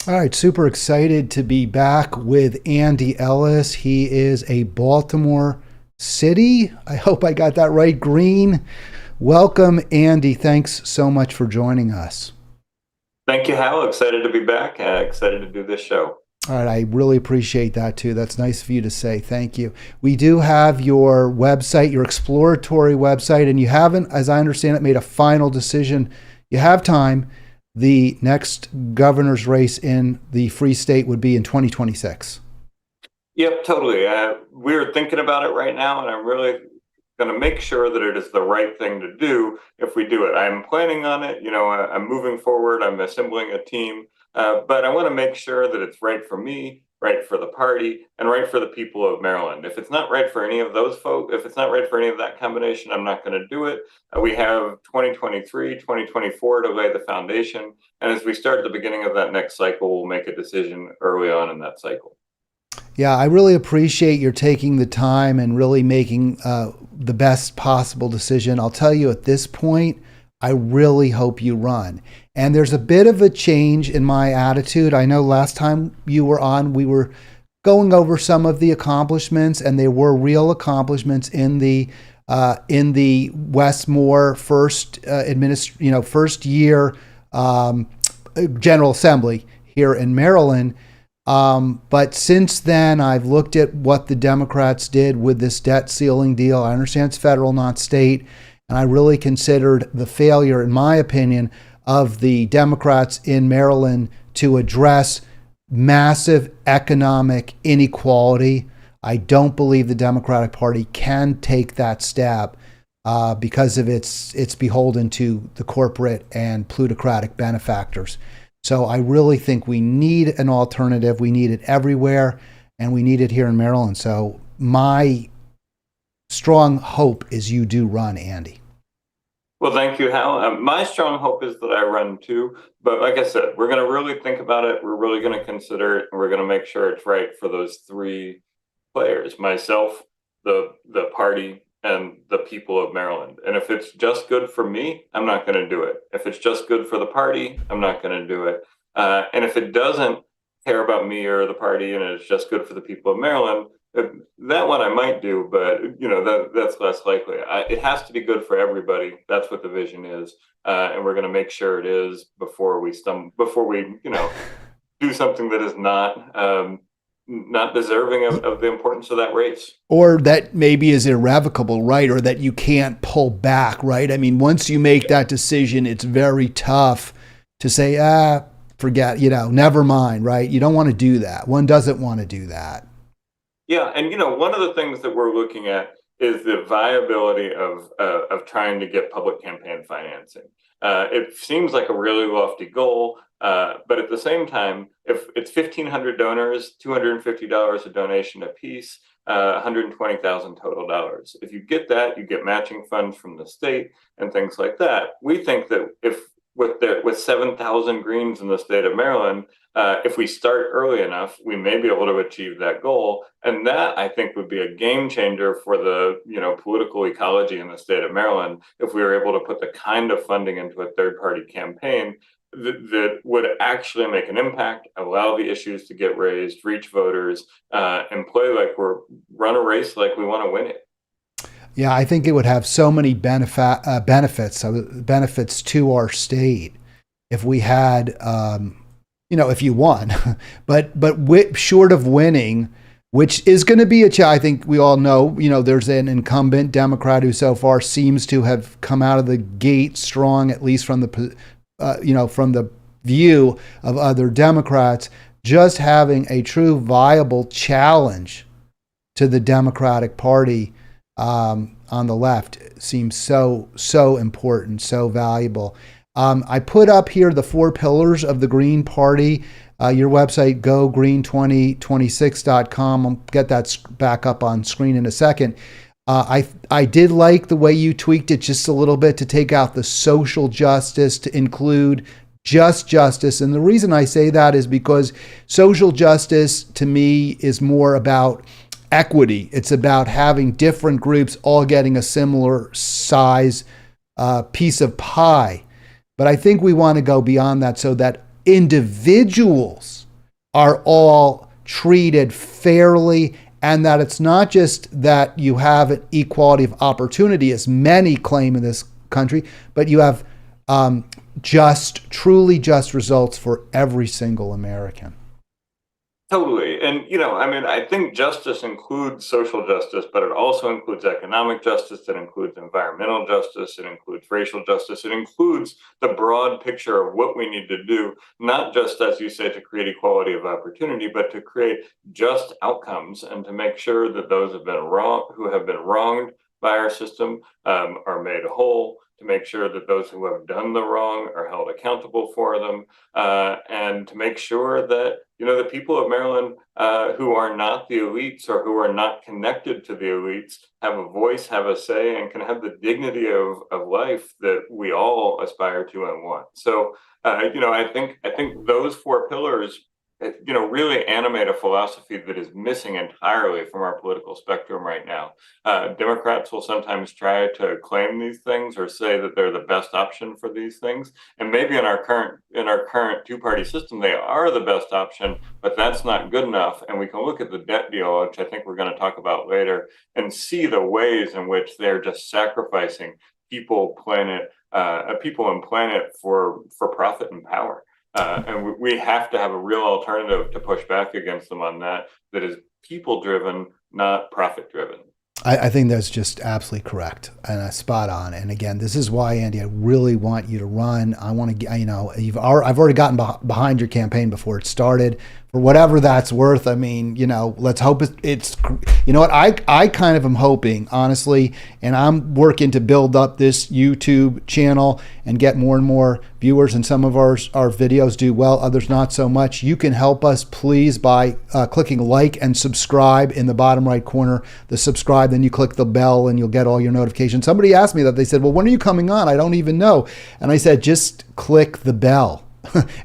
All right, super excited to be back with Andy Ellis. He is a Baltimore City. I hope I got that right. Green. Welcome, Andy. Thanks so much for joining us. Thank you, Hal. Excited to be back. Excited to do this show. All right, I really appreciate that too. That's nice of you to say. Thank you. We do have your website, your exploratory website, and you haven't, as I understand it, made a final decision. You have time. The next governor's race in the Free State would be in 2026. Yep, totally. We're thinking about it right now, and I'm really going to make sure that it is the right thing to do if we do it. I'm planning on it. I'm moving forward. I'm assembling a team, but I want to make sure that it's right for me, right for the party, and right for the people of Maryland. If it's not right for any of those folks, if it's not right for any of that combination, I'm not going to do it. We have 2023, 2024 to lay the foundation. And as we start at the beginning of that next cycle, we'll make a decision early on in that cycle. Yeah, I really appreciate your taking the time and really making the best possible decision. I'll tell you at this point, I really hope you run. And there's a bit of a change in my attitude. I know last time you were on, we were going over some of the accomplishments, and there were real accomplishments in the Westmore first year General Assembly here in Maryland. But since then, I've looked at what the Democrats did with this debt ceiling deal. I understand it's federal, not state. And I really considered the failure, in my opinion, of the Democrats in Maryland to address massive economic inequality. I don't believe the Democratic Party can take that stab because of it's beholden to the corporate and plutocratic benefactors. So I really think we need an alternative. We need it everywhere, and we need it here in Maryland. So my strong hope is you do run, Andy. Well, thank you, Hal. My strong hope is that I run too. But like I said, we're going to really think about it. We're really going to consider it, and we're going to make sure it's right for those three players: myself, the party, and the people of Maryland. And if it's just good for me, I'm not going to do it. If it's just good for the party, I'm not going to do it. And if it doesn't care about me or the party, and it's just good for the people of Maryland, that one I might do, but that's less likely. It has to be good for everybody. That's what the vision is, and we're going to make sure it is before we do something that is not deserving of the importance of that race. Or that maybe is irrevocable, right? Or that you can't pull back, right? I mean, once you make that decision, it's very tough to say, forget, never mind, right? You don't want to do that. One doesn't want to do that. Yeah, and one of the things that we're looking at is the viability of trying to get public campaign financing. It seems like a really lofty goal, but at the same time, if it's 1,500 donors, $250 a donation a piece, 120,000 total dollars. If you get that, you get matching funds from the state and things like that. We think that if with 7,000 Greens in the state of Maryland, if we start early enough, we may be able to achieve that goal. And that, I think, would be a game changer for the political ecology in the state of Maryland if we were able to put the kind of funding into a third-party campaign that would actually make an impact, allow the issues to get raised, reach voters, and run a race like we want to win it. Yeah, I think it would have so many benefits to our state if we had, if you won, but short of winning, which is going to be I think we all know, there's an incumbent Democrat who so far seems to have come out of the gate strong, at least from the view of other Democrats. Just having a true viable challenge to the Democratic Party on the left seems so important, so valuable. I put up here the 4 pillars of the Green Party. Your website, gogreen2026.com. I'll get that back up on screen in a second. I did like the way you tweaked it just a little bit to take out the social justice to include just justice. And the reason I say that is because social justice to me is more about equity. It's about having different groups all getting a similar size piece of pie. But I think we want to go beyond that so that individuals are all treated fairly, and that it's not just that you have an equality of opportunity, as many claim in this country, but you have truly just results for every single American. Totally. And, I think justice includes social justice, but it also includes economic justice. It includes environmental justice. It includes racial justice. It includes the broad picture of what we need to do, not just, as you say, to create equality of opportunity, but to create just outcomes and to make sure that those who have been wronged by our system are made whole, to make sure that those who have done the wrong are held accountable for them, and to make sure that the people of Maryland who are not the elites or who are not connected to the elites have a voice, have a say, and can have the dignity of life that we all aspire to and want. So, I think those four pillars really animate a philosophy that is missing entirely from our political spectrum right now. Democrats will sometimes try to claim these things or say that they're the best option for these things, and maybe in our current two-party system they are the best option, but that's not good enough. And we can look at the debt deal, which I think we're going to talk about later, and see the ways in which they're just sacrificing people and planet for profit and power. And we have to have a real alternative to push back against them on that is people-driven, not profit-driven. I think that's just absolutely correct and spot on. And again, this is why, Andy, I really want you to run. I want to get, I've already gotten behind your campaign before it started. For whatever that's worth, let's hope it's what I kind of am hoping, honestly, and I'm working to build up this YouTube channel and get more and more viewers, and some of our videos do well, others not so much. You can help us, please, by clicking like and subscribe in the bottom right corner, the subscribe, then you click the bell and you'll get all your notifications. Somebody asked me that. They said, well, when are you coming on? I don't even know. And I said, just click the bell.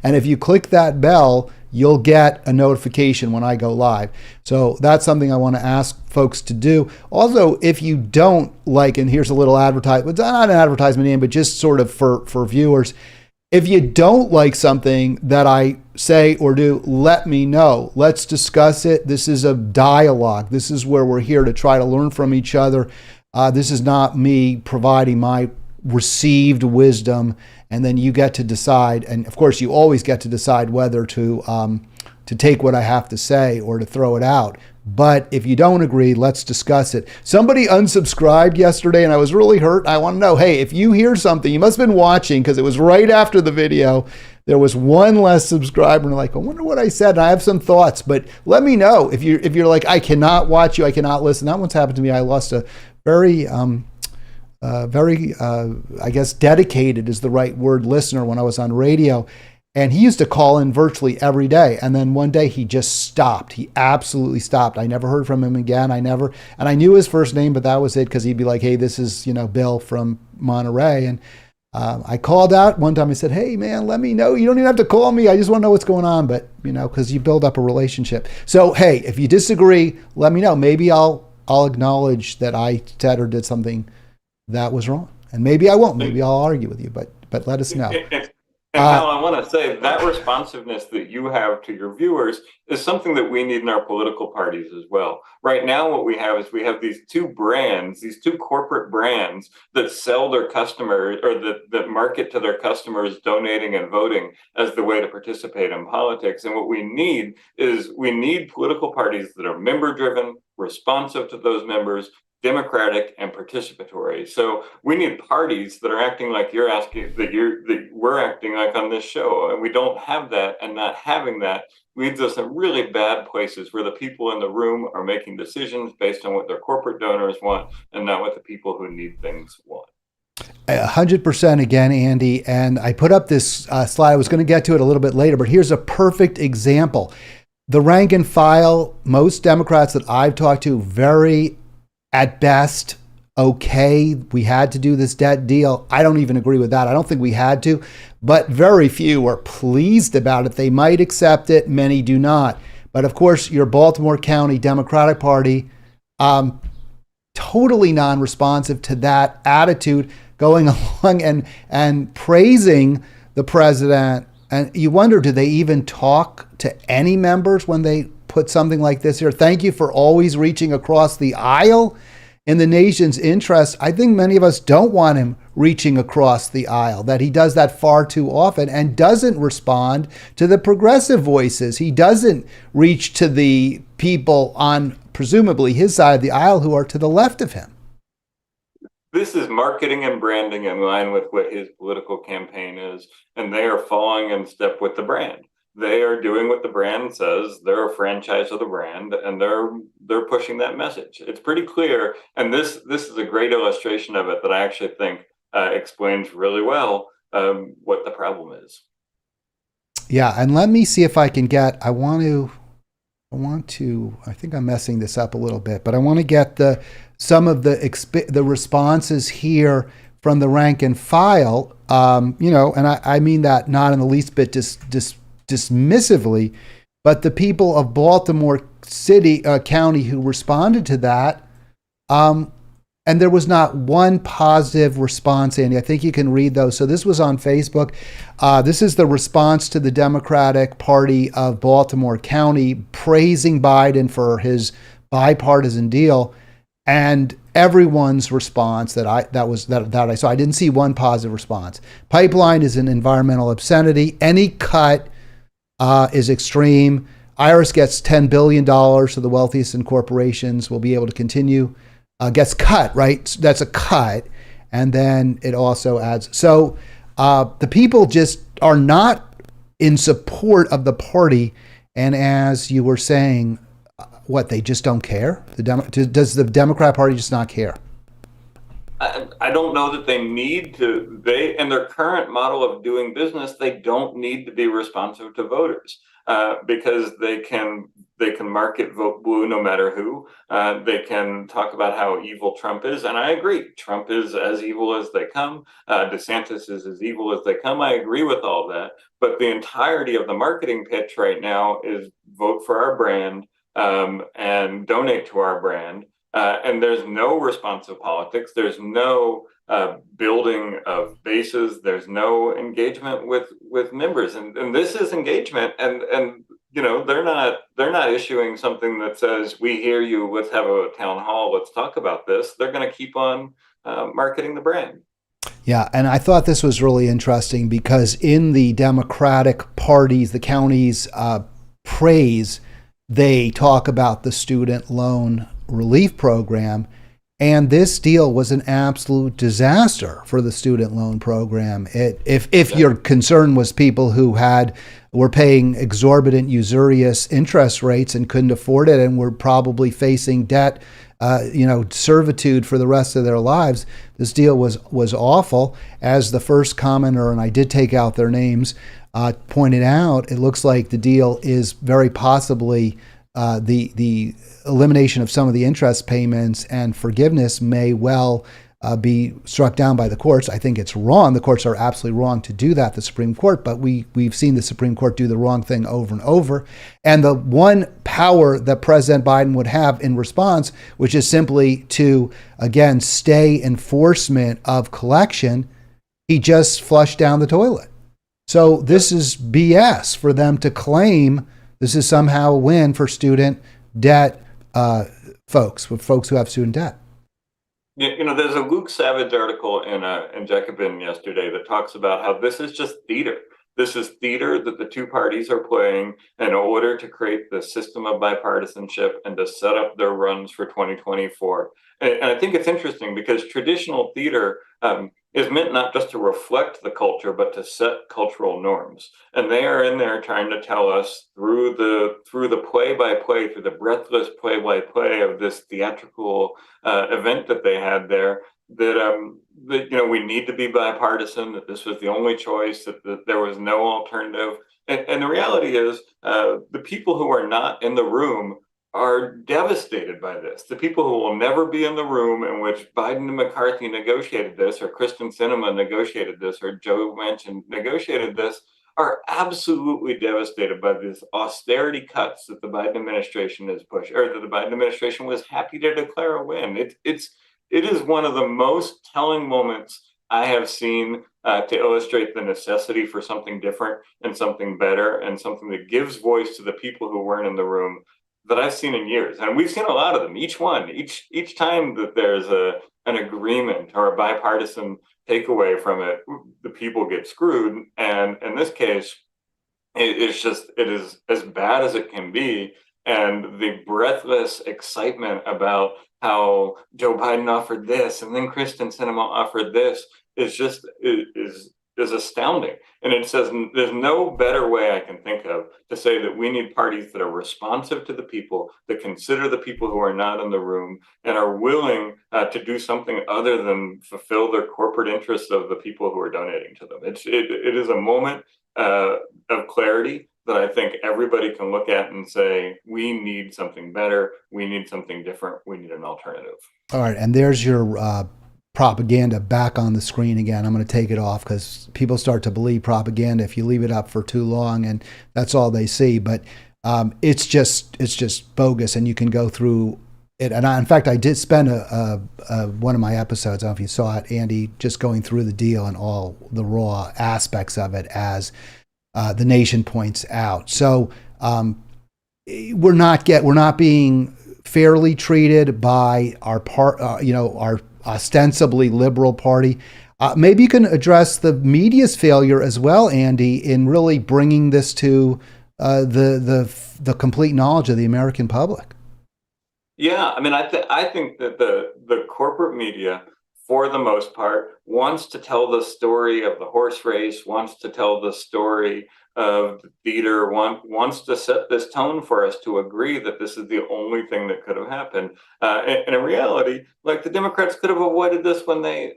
And if you click that bell, you'll get a notification when I go live. So that's something I want to ask folks to do. Also, if you don't like, and here's a little advertisement, it's not an advertisement, Ian, but just sort of for viewers, if you don't like something that I say or do, let me know. Let's discuss it. This is a dialogue. This is where we're here to try to learn from each other. This is not me providing my received wisdom, and then you get to decide. And of course, you always get to decide whether to take what I have to say or to throw it out. But if you don't agree, let's discuss it. Somebody unsubscribed yesterday, and I was really hurt. I want to know, hey, if you hear something, you must have been watching, because it was right after the video. There was one less subscriber, and I'm like, I wonder what I said. And I have some thoughts, but let me know if you're like, I cannot watch you, I cannot listen. That one's happened to me. I lost a very I guess dedicated is the right word, listener when I was on radio. And he used to call in virtually every day. And then one day he just stopped. He absolutely stopped. I never heard from him again. And I knew his first name, but that was it, because he'd be like, hey, this is, Bill from Monterey. And I called out one time. I said, hey, man, let me know. You don't even have to call me. I just want to know what's going on. But, because you build up a relationship. So, hey, if you disagree, let me know. Maybe I'll acknowledge that I said or did something that was wrong. And maybe I won't. Maybe I'll argue with you, but let us know. And Hal, I want to say that responsiveness that you have to your viewers is something that we need in our political parties as well. Right now, what we have is we have these two brands, these two corporate brands that sell their customers, or that market to their customers donating and voting as the way to participate in politics. And what we need is political parties that are member-driven, responsive to those members, democratic, and participatory. So we need parties that are acting like we're acting like on this show, and we don't have that. And not having that leads us in really bad places where the people in the room are making decisions based on what their corporate donors want and not what the people who need things want. 100% again, Andy. And I put up this slide. I was going to get to it a little bit later, but here's a perfect example. The rank and file, most Democrats that I've talked to, very at best, okay, we had to do this debt deal. I don't even agree with that. I don't think we had to, but very few are pleased about it. They might accept it. Many do not. But of course, your Baltimore County Democratic Party, totally non-responsive to that attitude, going along and praising the president And you wonder, do they even talk to any members when they put something like this here? Thank you for always reaching across the aisle in the nation's interest. I think many of us don't want him reaching across the aisle, that he does that far too often and doesn't respond to the progressive voices. He doesn't reach to the people on presumably his side of the aisle who are to the left of him. This is marketing and branding in line with what his political campaign is, and they are falling in step with the brand. They are doing what the brand says. They're a franchise of the brand, and they're pushing that message. It's pretty clear, and this is a great illustration of it that I actually think explains really well what the problem is. Yeah, and let me see if I can get. I think I'm messing this up a little bit, but I want to get some of the responses here from the rank and file. And I mean that not in the least bit dismissively, but the people of Baltimore City County who responded to that, and there was not one positive response, Andy. I think you can read those. So this was on Facebook. This is the response to the Democratic Party of Baltimore County praising Biden for his bipartisan deal, and everyone's response that I saw. I didn't see one positive response. Pipeline is an environmental obscenity. Any cut is extreme. IRS gets $10 billion, so the wealthiest in corporations will be able to continue. Gets cut, right? That's a cut. And then it also adds. So the people just are not in support of the party. And as you were saying, they just don't care? Does the Democrat Party just not care? I don't know that they need to. They, in their current model of doing business, they don't need to be responsive to voters because they can market vote blue no matter who. They can talk about how evil Trump is, and I agree. Trump is as evil as they come. DeSantis is as evil as they come. I agree with all that. But the entirety of the marketing pitch right now is vote for our brand and donate to our brand. And there's no responsive politics. There's no building of bases. There's no engagement with members. And this is engagement. And they're not issuing something that says, we hear you, let's have a town hall, let's talk about this. They're going to keep on marketing the brand. Yeah, and I thought this was really interesting because in the Democratic parties, the counties praise, they talk about the student loan relief program, and this deal was an absolute disaster for the student loan program. If your concern was people who were paying exorbitant, usurious interest rates and couldn't afford it, and were probably facing debt, servitude for the rest of their lives, this deal was awful. As the first commenter, and I did take out their names, pointed out, it looks like the deal is very possibly the elimination of some of the interest payments and forgiveness may well be struck down by the courts. I think it's wrong. The courts are absolutely wrong to do that, the Supreme Court, but we've seen the Supreme Court do the wrong thing over and over. And the one power that President Biden would have in response, which is simply to, again, stay enforcement of collection, he just flushed down the toilet. So this is BS for them to claim this is somehow a win for student debt folks who have student debt. There's a Luke Savage article in Jacobin yesterday that talks about how this is just theater. This is theater that the two parties are playing in order to create the system of bipartisanship and to set up their runs for 2024. And I think it's interesting because traditional theater is meant not just to reflect the culture, but to set cultural norms. And they are in there trying to tell us through the play-by-play, through the breathless play-by-play of this theatrical event that they had there, that we need to be bipartisan, that this was the only choice, that there was no alternative. And the reality is the people who are not in the room are devastated by this. The people who will never be in the room in which Biden and McCarthy negotiated this, or Kristen Sinema negotiated this, or Joe Manchin negotiated this, are absolutely devastated by these austerity cuts that the Biden administration has pushed, or that the Biden administration was happy to declare a win. It is one of the most telling moments I have seen to illustrate the necessity for something different and something better and something that gives voice to the people who weren't in the room that I've seen in years. And we've seen a lot of them. Each time that there's an agreement or a bipartisan takeaway from it, the people get screwed. And in this case, it is as bad as it can be. And the breathless excitement about how Joe Biden offered this and then Kristen Sinema offered this is astounding. And it says there's no better way I can think of to say that we need parties that are responsive to the people, that consider the people who are not in the room, and are willing to do something other than fulfill their corporate interests of the people who are donating to them. It is a moment of clarity that I think everybody can look at and say, we need something better, we need something different, we need an alternative. All right, and there's your propaganda back on the screen again. I'm going to take it off because people start to believe propaganda if you leave it up for too long, and that's all they see. But it's just bogus, and you can go through it. And in fact, I did spend one of my episodes, I don't know if you saw it, Andy, just going through the deal and all the raw aspects of it, as the Nation points out. So we're not being fairly treated by our our ostensibly liberal party. Maybe you can address the media's failure as well, Andy, in really bringing this to the complete knowledge of the American public. Yeah, I mean, I think that the corporate media, for the most part, wants to tell the story of the horse race, wants to tell the story of the theater, wants to set this tone for us to agree that this is the only thing that could have happened. And in reality, like, the Democrats could have avoided this when they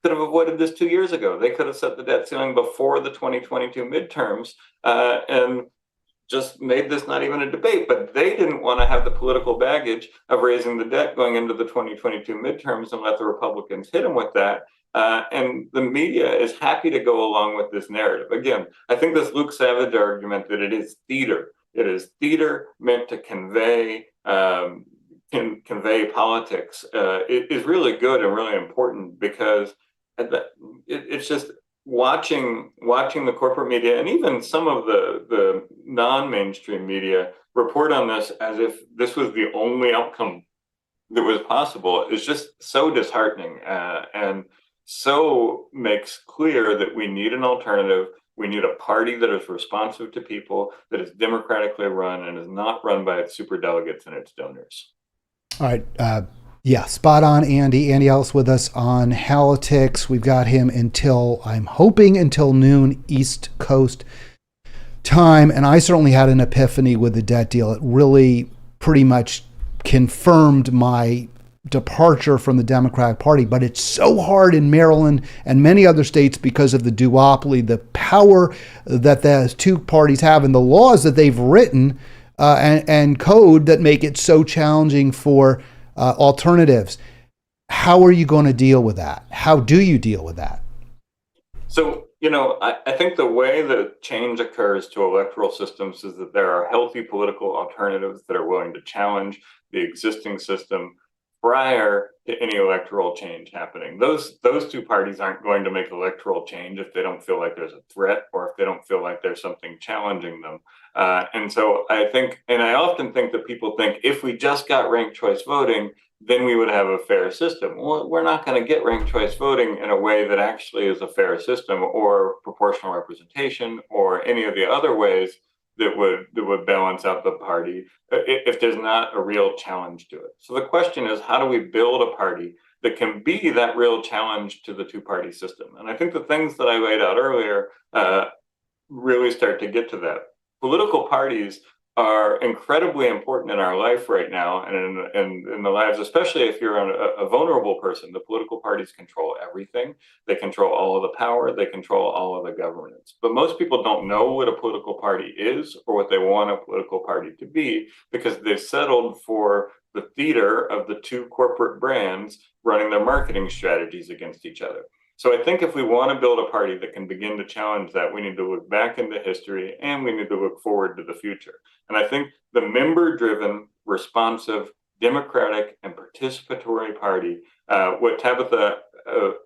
could have avoided this 2 years ago. They could have set the debt ceiling before the 2022 midterms and just made this not even a debate, but they didn't want to have the political baggage of raising the debt going into the 2022 midterms and let the Republicans hit them with that. And the media is happy to go along with this narrative. Again, I think this Luke Savage argument that it is theater meant to convey politics is really good and really important, because it's just watching the corporate media and even some of the non-mainstream media report on this as if this was the only outcome that was possible is just so disheartening, and so makes clear that we need an alternative. We need a party that is responsive to people, that is democratically run, and is not run by its superdelegates and its donors. All right. Yeah, spot on, Andy. Andy Ellis with us on Halitics. We've got him I'm hoping until noon East Coast time. And I certainly had an epiphany with the debt deal. It really pretty much confirmed my departure from the Democratic Party. But it's so hard in Maryland and many other states because of the duopoly, the power that the two parties have, and the laws that they've written and code that make it so challenging for alternatives. How are you going to deal with that? How do you deal with that? So, I think the way that change occurs to electoral systems is that there are healthy political alternatives that are willing to challenge the existing system prior to any electoral change happening. Those two parties aren't going to make electoral change if they don't feel like there's a threat or if they don't feel like there's something challenging them. And so I often think that people think if we just got ranked choice voting, then we would have a fair system. Well, we're not going to get ranked choice voting in a way that actually is a fair system, or proportional representation, or any of the other ways that would balance out the party if there's not a real challenge to it. So the question is, how do we build a party that can be that real challenge to the two-party system? And I think the things that I laid out earlier really start to get to that. Political parties are incredibly important in our life right now, and in the lives, especially if you're a vulnerable person. The political parties control everything. They control all of the power. They control all of the governance. But most people don't know what a political party is or what they want a political party to be, because they've settled for the theater of the two corporate brands running their marketing strategies against each other. So I think if we want to build a party that can begin to challenge that, we need to look back into history and we need to look forward to the future. And I think the member-driven, responsive, democratic, and participatory party, what Tabitha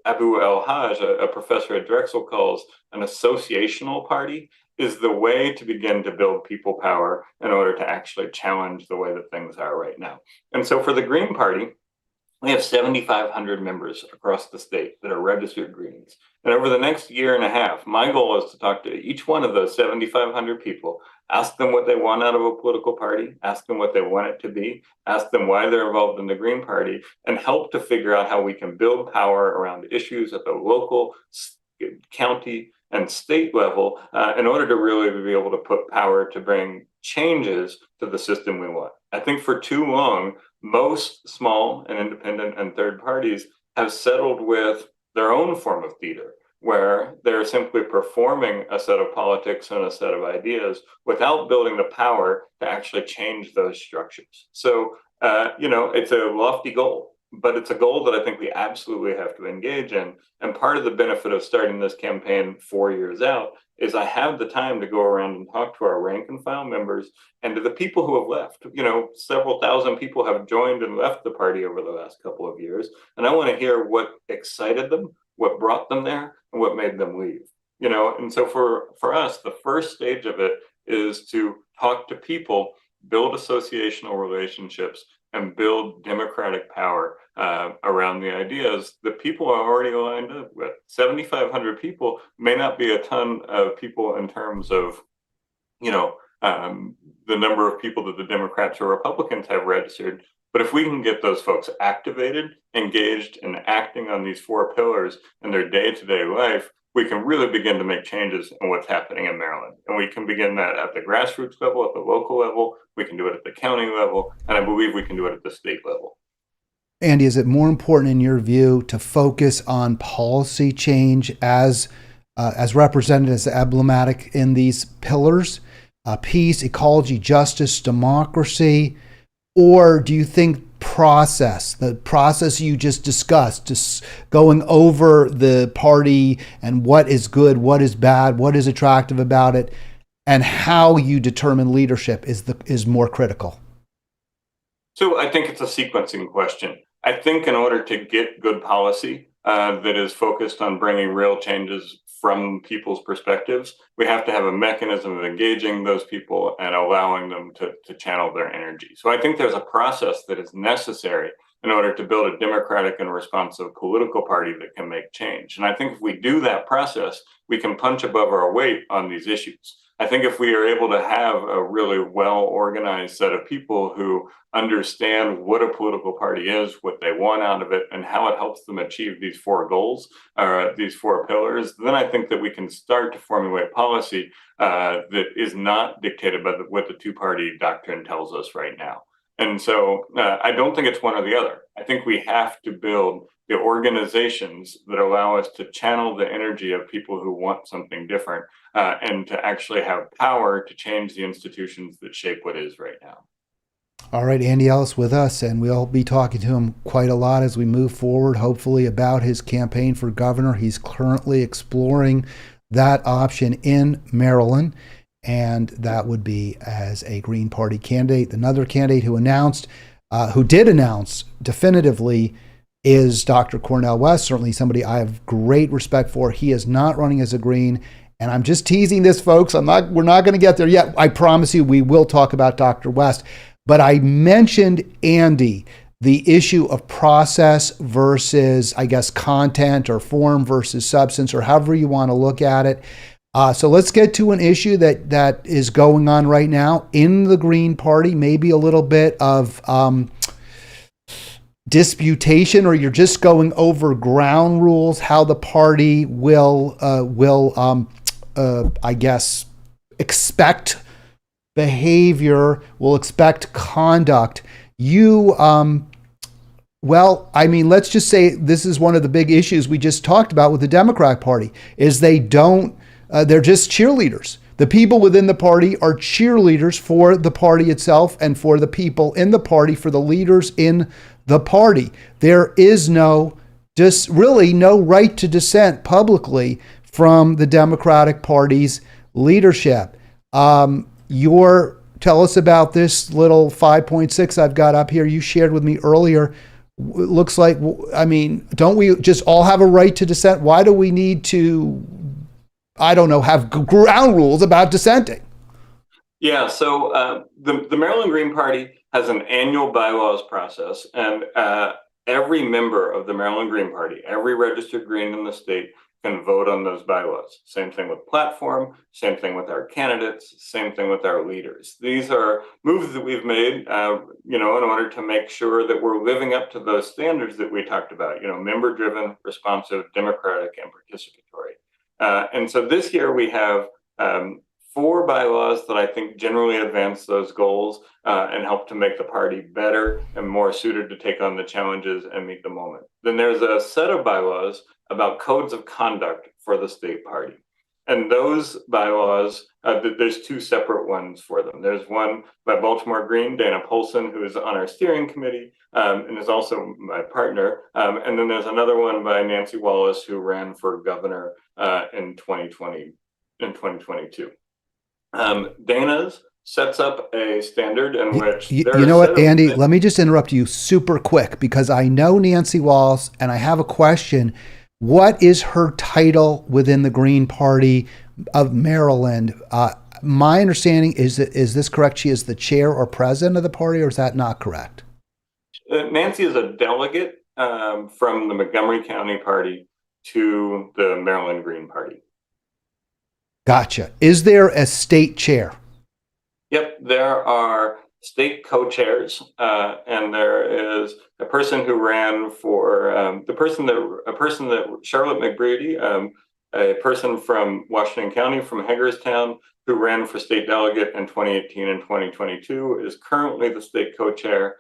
Abu El-Haj, a professor at Drexel, calls an associational party, is the way to begin to build people power in order to actually challenge the way that things are right now. And so for the Green Party, we have 7,500 members across the state that are registered Greens. And over the next year and a half, my goal is to talk to each one of those 7,500 people, ask them what they want out of a political party, ask them what they want it to be, ask them why they're involved in the Green Party, and help to figure out how we can build power around issues at the local, county, and state level in order to really be able to put power to bring changes to the system we want. I think for too long, most small and independent and third parties have settled with their own form of theater, where they're simply performing a set of politics and a set of ideas without building the power to actually change those structures. So, it's a lofty goal, but it's a goal that I think we absolutely have to engage in. And part of the benefit of starting this campaign 4 years out is I have the time to go around and talk to our rank and file members and to the people who have left. Several thousand people have joined and left the party over the last couple of years. And I want to hear what excited them, what brought them there, and what made them leave. And so for us, the first stage of it is to talk to people, build associational relationships, and build democratic power around the ideas that people are already aligned up with. 7,500 people may not be a ton of people in terms of, the number of people that the Democrats or Republicans have registered. But if we can get those folks activated, engaged, and acting on these four pillars in their day-to-day life, we can really begin to make changes in what's happening in Maryland. And we can begin that at the grassroots level, at the local level, we can do it at the county level, and I believe we can do it at the state level. Andy, is it more important in your view to focus on policy change as represented as emblematic in these pillars, peace, ecology, justice, democracy, or do you think the process you just discussed, just going over the party and what is good, what is bad, what is attractive about it, and how you determine leadership is more critical? So I think it's a sequencing question. I think in order to get good policy that is focused on bringing real changes from people's perspectives, we have to have a mechanism of engaging those people and allowing them to channel their energy. So I think there's a process that is necessary in order to build a democratic and responsive political party that can make change. And I think if we do that process, we can punch above our weight on these issues. I think if we are able to have a really well-organized set of people who understand what a political party is, what they want out of it, and how it helps them achieve these four goals, or these four pillars, then I think that we can start to formulate policy that is not dictated by what the two-party doctrine tells us right now. And so I don't think it's one or the other. I think we have to build the organizations that allow us to channel the energy of people who want something different and to actually have power to change the institutions that shape what is right now. All right, Andy Ellis with us, and we'll be talking to him quite a lot as we move forward, hopefully about his campaign for governor. He's currently exploring that option in Maryland, and that would be as a Green Party candidate. Another candidate who did announce definitively is Dr. Cornel West, certainly somebody I have great respect for. He is not running as a Green, and I'm just teasing this, folks. We're not going to get there yet. I promise you we will talk about Dr. West. But I mentioned, Andy, the issue of process versus, I guess, content, or form versus substance, or however you want to look at it. So let's get to an issue that is going on right now in the Green Party, maybe a little bit of disputation, or you're just going over ground rules, how the party will I guess, expect behavior, will expect conduct. Let's just say this is one of the big issues we just talked about with the Democratic Party, is they're just cheerleaders. The people within the party are cheerleaders for the party itself and for the people in the party, for the leaders in the party. There is really no right to dissent publicly from the Democratic Party's leadership. Tell us about this little 5.6 I've got up here. You shared with me earlier. looks like, I mean, don't we just all have a right to dissent? Why do we need to, I don't know, have ground rules about dissenting? Yeah, so the Maryland Green Party has an annual bylaws process, and every member of the Maryland Green Party, every registered Green in the state, can vote on those bylaws. Same thing with platform, same thing with our candidates, same thing with our leaders. These are moves that we've made, in order to make sure that we're living up to those standards that we talked about, member-driven, responsive, democratic, and participatory. And so this year we have 4 bylaws that I think generally advance those goals and help to make the party better and more suited to take on the challenges and meet the moment. Then there's a set of bylaws about codes of conduct for the state party. And those bylaws, there's 2 separate ones for them. There's one by Baltimore Green, Dana Polson, who is on our steering committee and is also my partner. And then there's another one by Nancy Wallace, who ran for governor in 2022. Dana's sets up a standard in which you know what, Andy, let me just interrupt you super quick because I know Nancy Wallace and I have a question. What is her title within the Green Party of Maryland? My understanding is this correct? She is the chair or president of the party, or is that not correct? Nancy is a delegate from the Montgomery County Party to the Maryland Green Party. Gotcha. Is there a state chair? Yep, there are state co-chairs, and there is a person who ran for Charlotte McBreedy, a person from Washington County, from Hagerstown, who ran for state delegate in 2018 and 2022, is currently the state co-chair.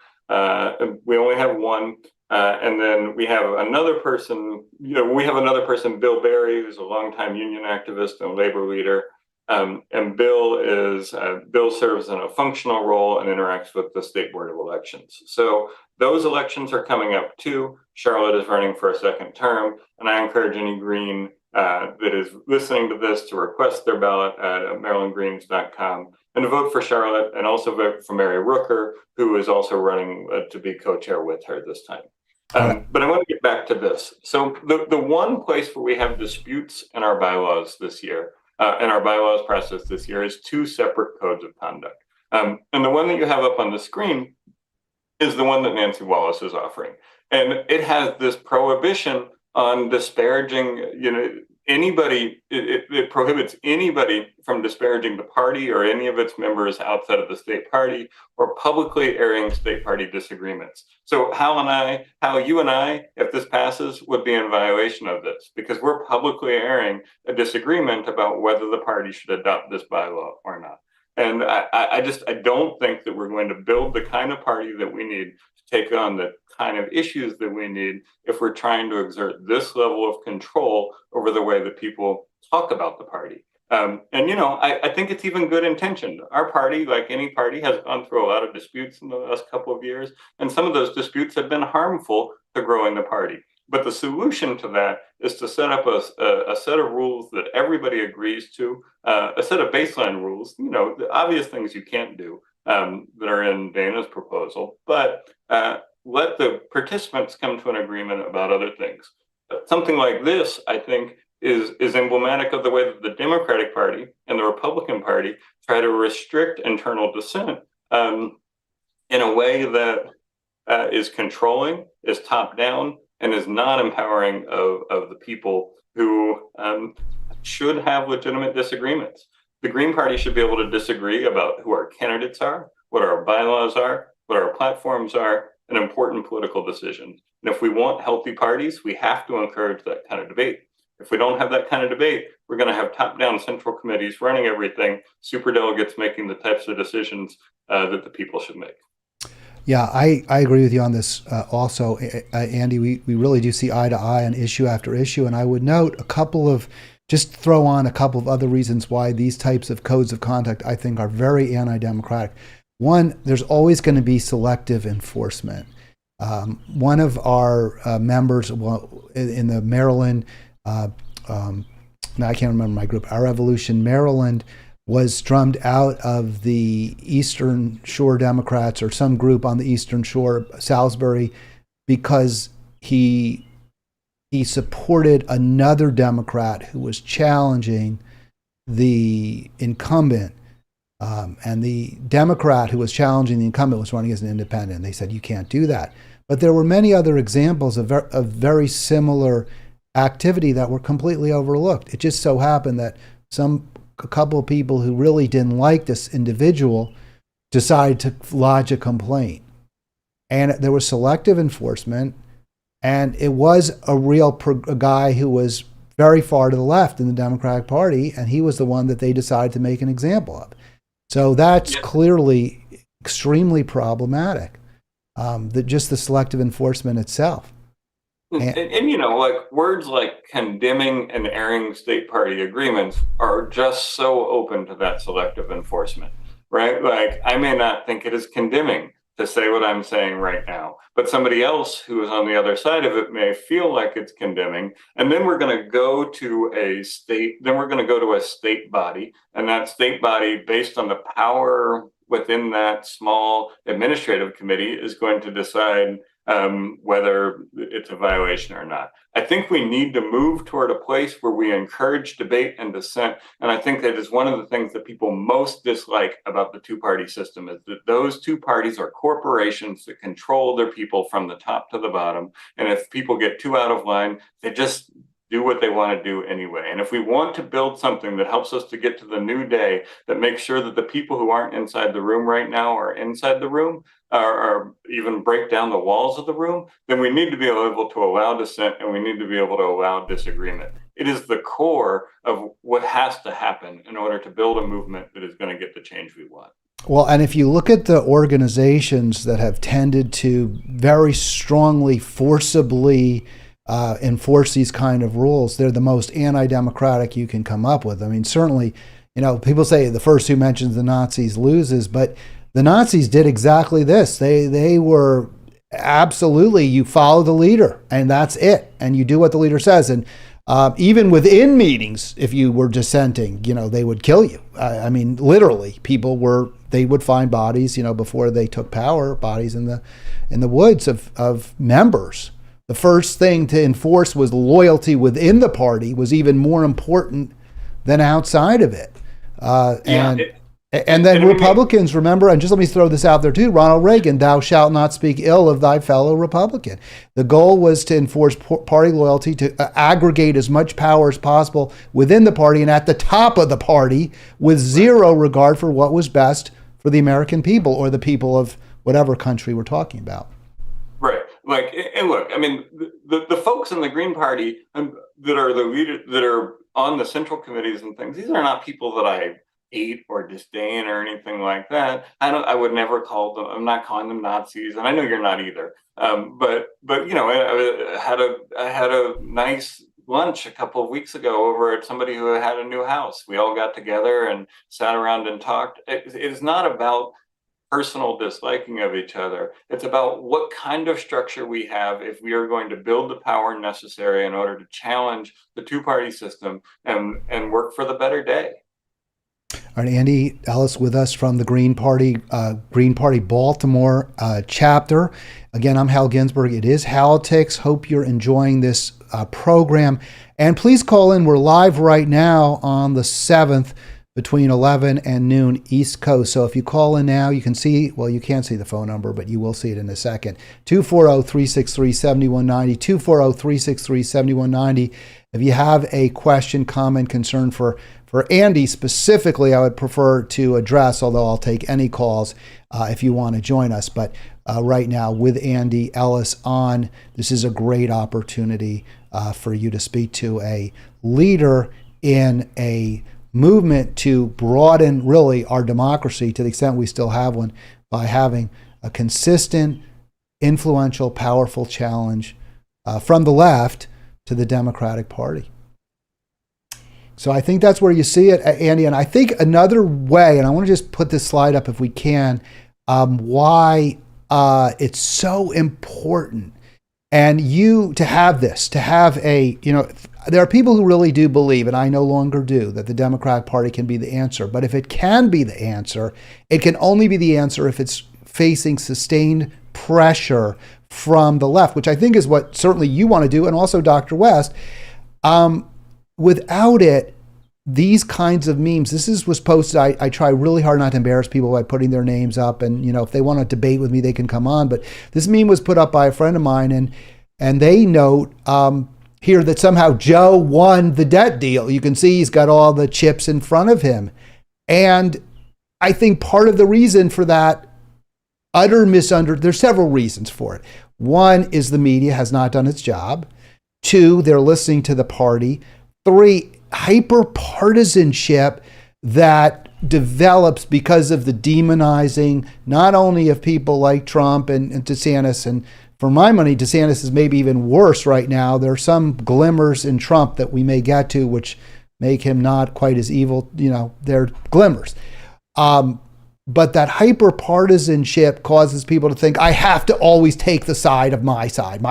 We only have one. And then we have another person, Bill Berry, who's a longtime union activist and labor leader. And Bill serves in a functional role and interacts with the State Board of Elections. So those elections are coming up too. Charlotte is running for a second term, and I encourage any Green that is listening to this to request their ballot at marylandgreens.com and to vote for Charlotte, and also vote for Mary Rooker, who is also running to be co-chair with her this time. But I want to get back to this. So the one place where we have disputes in our bylaws this year, in our bylaws process this year, is 2 separate codes of conduct. And the one that you have up on the screen is the one that Nancy Wallace is offering. And it has this prohibition on disparaging, anybody. It prohibits anybody from disparaging the party or any of its members outside of the state party, or publicly airing state party disagreements. So how you and I, if this passes, would be in violation of this, because we're publicly airing a disagreement about whether the party should adopt this bylaw or not. And I don't think that we're going to build the kind of party that we need to take on the kind of issues that we need if we're trying to exert this level of control over the way that people talk about the party. I think it's even good intentioned. Our party, like any party, has gone through a lot of disputes in the last couple of years, and some of those disputes have been harmful to growing the party. But the solution to that is to set up a set of rules that everybody agrees to, a set of baseline rules, the obvious things you can't do that are in Dana's proposal, but let the participants come to an agreement about other things. Something like this, I think, is emblematic of the way that the Democratic Party and the Republican Party try to restrict internal dissent in a way that is controlling, is top down, and is not empowering of the people who should have legitimate disagreements. The Green Party should be able to disagree about who our candidates are, what our bylaws are, what our platforms are, and important political decisions. And if we want healthy parties, we have to encourage that kind of debate. If we don't have that kind of debate, we're going to have top-down central committees running everything, superdelegates making the types of decisions that the people should make. Yeah, I agree with you on this also, Andy. We really do see eye to eye on issue after issue. And I would note just throw on a couple of other reasons why these types of codes of conduct, I think, are very anti-democratic. One, there's always going to be selective enforcement. One of our members in the Maryland, now I can't remember my group, Our Revolution Maryland, was drummed out of the Eastern Shore Democrats, or some group on the Eastern Shore, Salisbury, because he supported another Democrat who was challenging the incumbent. And the Democrat who was challenging the incumbent was running as an independent. They said, you can't do that. But there were many other examples of very similar activity that were completely overlooked. It just so happened that a couple of people who really didn't like this individual decided to lodge a complaint. And there was selective enforcement, and it was a guy who was very far to the left in the Democratic Party, and he was the one that they decided to make an example of. So that's clearly extremely problematic, just the selective enforcement itself. And you know, like words like condemning and airing state party agreements are just so open to that selective enforcement, right? Like I may not think it is condemning to say what I'm saying right now, but somebody else who is on the other side of it may feel like it's condemning. And then we're going to go to a state body, and that state body, based on the power within that small administrative committee, is going to decide whether it's a violation or not. I think we need to move toward a place where we encourage debate and dissent. And I think that is one of the things that people most dislike about the two-party system, is that those two parties are corporations that control their people from the top to the bottom. And if people get too out of line, they just do what they want to do anyway. And if we want to build something that helps us to get to the new day, that makes sure that the people who aren't inside the room right now are inside the room, or even break down the walls of the room, then we need to be able to allow dissent, and we need to be able to allow disagreement. It is the core of what has to happen in order to build a movement that is going to get the change we want. Well, and if you look at the organizations that have tended to very strongly, forcibly enforce these kind of rules, they're the most anti-democratic you can come up with. I mean, certainly, people say the first who mentions the Nazis loses, but the Nazis did exactly this. They were absolutely, you follow the leader, and that's it, and you do what the leader says. And even within meetings, if you were dissenting, they would kill you. I mean, literally, they would find bodies, before they took power, bodies in the woods of members. The first thing to enforce was loyalty within the party was even more important than outside of it. And then Republicans, remember, and just let me throw this out there too, Ronald Reagan, thou shalt not speak ill of thy fellow Republican. The goal was to enforce party loyalty, to aggregate as much power as possible within the party and at the top of the party, with zero regard for what was best for the American people or the people of whatever country we're talking about. Right. And look, I mean, the folks in the Green Party that are the leaders, that are on the central committees and things, these are not people that I hate or disdain or anything like that. I would never call them, I'm not calling them Nazis, and I know you're not either. But I had a nice lunch a couple of weeks ago over at somebody who had a new house. We all got together and sat around and talked. It is not about personal disliking of each other. It's about what kind of structure we have if we are going to build the power necessary in order to challenge the two-party system and work for the better day. All right, Andy Ellis with us from the Green Party Baltimore chapter. Again, I'm Hal Ginsberg. It is Halitics. Hope you're enjoying this program. And please call in. We're live right now on the 7th between 11 and noon East Coast. So if you call in now, you can see, well, you can't see the phone number, but you will see it in a second. 240-363-7190, 240-363-7190. If you have a question, comment, concern for Andy specifically, I would prefer to address, although I'll take any calls if you want to join us. But right now, with Andy Ellis on, this is a great opportunity for you to speak to a leader in a movement to broaden really our democracy to the extent we still have one, by having a consistent, influential, powerful challenge from the left to the Democratic Party. So I think that's where you see it, Andy. And I think another way, and I want to just put this slide up if we can, why it's so important. And you to have this, to have a, there are people who really do believe, and I no longer do, that the Democratic Party can be the answer. But if it can be the answer, it can only be the answer if it's facing sustained pressure from the left, which I think is what certainly you want to do, and also Dr. West. Without it, these kinds of memes, was posted. I try really hard not to embarrass people by putting their names up, and if they want to debate with me, they can come on. But this meme was put up by a friend of mine, and they note here that somehow Joe won the debt deal. You can see he's got all the chips in front of him, and I think part of the reason for that there's several reasons for it. One is the media has not done its job. Two, they're listening to the party. Three, hyper-partisanship that develops because of the demonizing, not only of people like Trump and DeSantis, and for my money, DeSantis is maybe even worse right now. There are some glimmers in Trump that we may get to, which make him not quite as evil. They're glimmers. But that hyper-partisanship causes people to think, I have to always take the side of my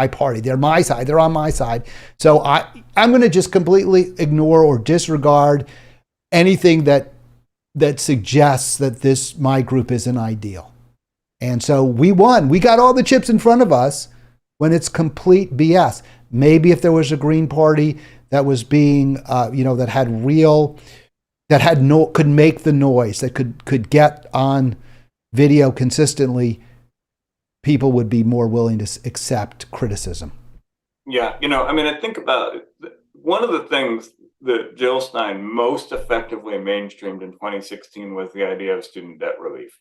party. They're my side. They're on my side. So I'm going to just completely ignore or disregard anything that suggests that my group isn't ideal. And so we won. We got all the chips in front of us when it's complete BS. Maybe if there was a Green Party that was being, that had real... could make the noise, that could get on video consistently, people would be more willing to accept criticism. Yeah, I think about one of the things that Jill Stein most effectively mainstreamed in 2016 was the idea of student debt relief.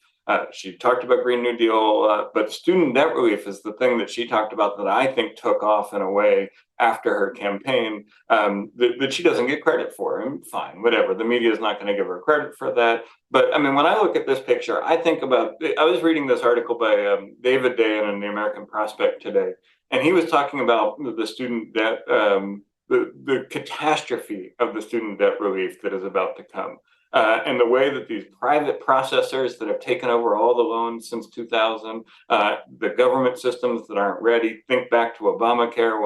She talked about Green New Deal, but student debt relief is the thing that she talked about that I think took off in a way after her campaign that she doesn't get credit for. And fine, whatever. The media is not going to give her credit for that. But when I look at this picture, I was reading this article by David Dayen in the American Prospect today, and he was talking about the student debt, the catastrophe of the student debt relief that is about to come. And the way that these private processors that have taken over all the loans since 2000, the government systems that aren't ready. Think back to Obamacare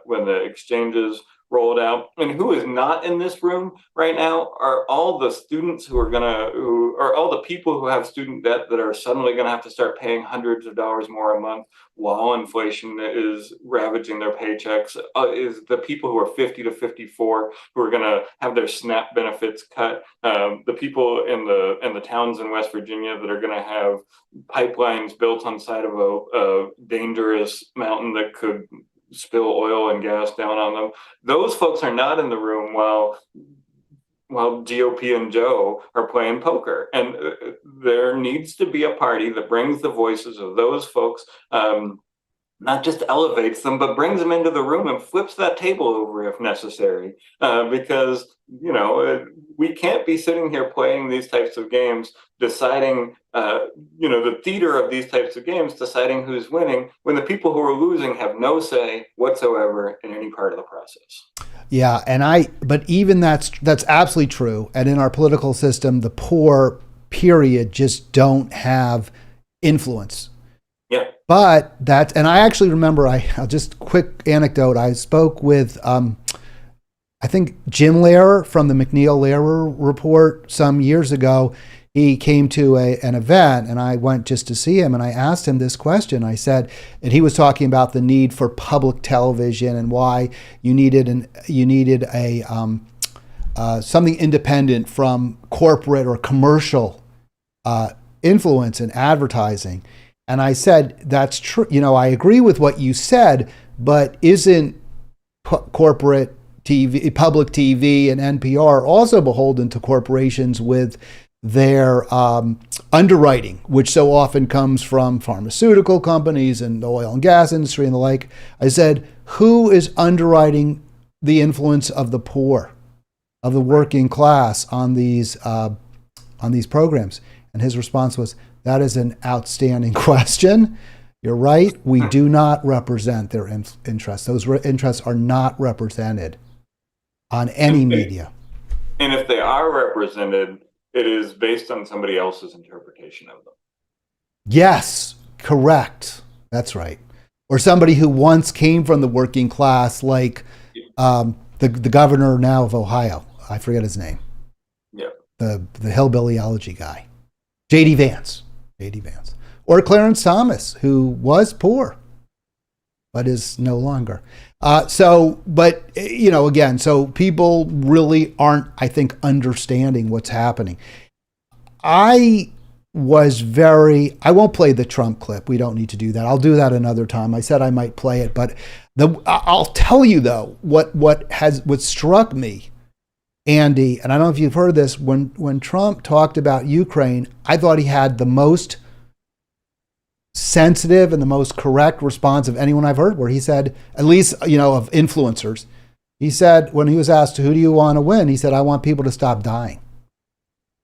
when the exchanges rolled out. And who is not in this room right now are all the students who are all the people who have student debt that are suddenly going to have to start paying hundreds of dollars more a month while inflation is ravaging their paychecks. Is the people who are 50 to 54 who are going to have their SNAP benefits cut. The people in the towns in West Virginia that are going to have pipelines built on the side of a dangerous mountain that could spill oil and gas down on them. Those folks are not in the room while GOP and Joe are playing poker. And there needs to be a party that brings the voices of those folks, not just elevates them, but brings them into the room and flips that table over if necessary. Because, we can't be sitting here playing these types of games, deciding, the theater of these types of games, deciding who's winning, when the people who are losing have no say whatsoever in any part of the process. Yeah, but even that's absolutely true. And in our political system, the poor, period, just don't have influence. Yeah. But and I actually remember, I'll just quick anecdote. I spoke with, I think Jim Lehrer from the McNeil-Lehrer Report some years ago. He came to an event, and I went just to see him, and I asked him this question. I said, and he was talking about the need for public television and why you needed a something independent from corporate or commercial influence in advertising. And I said, that's true. I agree with what you said, but isn't corporate TV, public TV and NPR also beholden to corporations with their underwriting, which so often comes from pharmaceutical companies and the oil and gas industry and the like? I said, who is underwriting the influence of the poor, of the working class on these programs? And his response was, that is an outstanding question. You're right. We do not represent their interests. Those interests are not represented on any media. And if they are represented, it is based on somebody else's interpretation of them. Yes, correct. That's right. Or somebody who once came from the working class, like the governor now of Ohio. I forget his name. Yeah. The hillbillyology guy. J.D. Vance. Or Clarence Thomas, who was poor. but is no longer. But again, so people really aren't, I think, understanding what's happening. I won't play the Trump clip. We don't need to do that. I'll do that another time. I said I might play it, but I'll tell you though, what struck me, Andy, and I don't know if you've heard this, when Trump talked about Ukraine, I thought he had the most sensitive and the most correct response of anyone I've heard, where he said, at least, of influencers, he said, when he was asked, who do you want to win? He said, I want people to stop dying.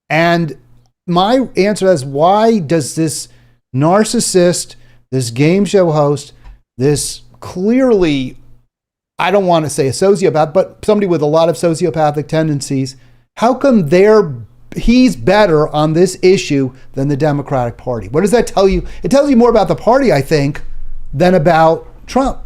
And my answer is, why does this narcissist, this game show host, this clearly, I don't want to say a sociopath, but somebody with a lot of sociopathic tendencies, how come he's better on this issue than the Democratic Party? What does that tell you? It tells you more about the party, I think, than about Trump.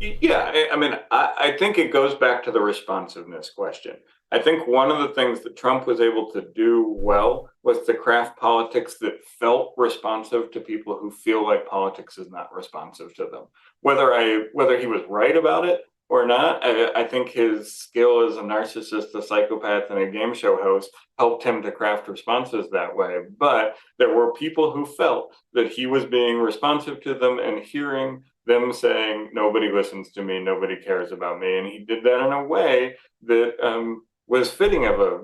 Yeah, I mean, I think it goes back to the responsiveness question. I think one of the things that Trump was able to do well was to craft politics that felt responsive to people who feel like politics is not responsive to them. Whether he was right about it or not, I think his skill as a narcissist, a psychopath, and a game show host helped him to craft responses that way. But there were people who felt that he was being responsive to them and hearing them saying, nobody listens to me, nobody cares about me. And he did that in a way that was fitting of a